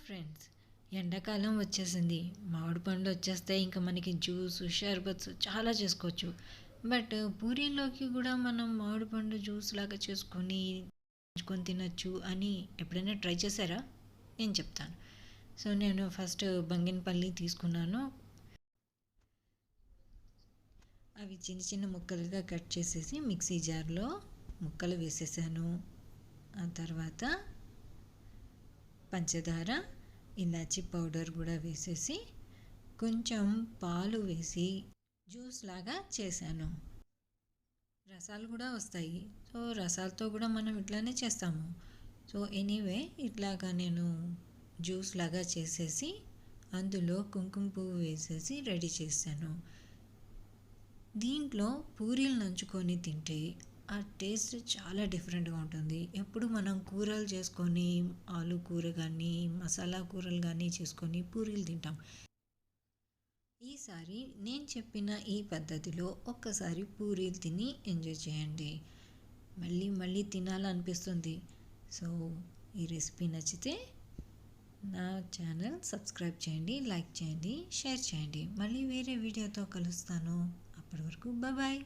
Friends, ఎండాకాలం వచ్చేసింది. మామిడి పండ్లు వచ్చేస్తే ఇంకా మనకి జ్యూస్, షర్బత్స్ చాలా చేసుకోవచ్చు. బట్ పూరీల్లోకి కూడా మనం మామిడి పండు జ్యూస్ లాగా చేసుకొని తినొచ్చు అని ఎప్పుడైనా ట్రై చేశారా? నేను చెప్తాను. సో నేను ఫస్ట్ బంగినపల్లి తీసుకున్నాను. అవి చిన్న చిన్న ముక్కలుగా కట్ చేసేసి మిక్సీ జార్లో ముక్కలు వేసేసాను. ఆ తర్వాత పంచదార, ఇలాచి పౌడర్ కూడా వేసేసి కొంచెం పాలు వేసి జ్యూస్ లాగా చేశాను. రసాలు కూడా వస్తాయి. సో రసాలతో కూడా మనం ఇట్లానే చేస్తాము. సో ఎనీవే ఇట్లాగా నేను జ్యూస్ లాగా చేసేసి అందులో కుంకుమ పువ్వు వేసేసి రెడీ చేశాను. దీంట్లో పూరీలు నంచుకొని తింటే ఆ టేస్ట్ చాలా డిఫరెంట్గా ఉంటుంది. ఎప్పుడు మనం కూరలు చేసుకొని ఆలు కూర కానీ మసాలా కూరలు కానీ చేసుకొని పూరీలు తింటాం. ఈసారి నేను చెప్పిన ఈ పద్ధతిలో ఒక్కసారి పూరీలు తిని ఎంజాయ్ చేయండి. మళ్ళీ మళ్ళీ తినాలనిపిస్తుంది. సో ఈ రెసిపీ నచ్చితే నా ఛానల్ సబ్స్క్రైబ్ చేయండి, లైక్ చేయండి, షేర్ చేయండి. మళ్ళీ వేరే వీడియోతో కలుస్తాను. అప్పటి వరకు బాయ్.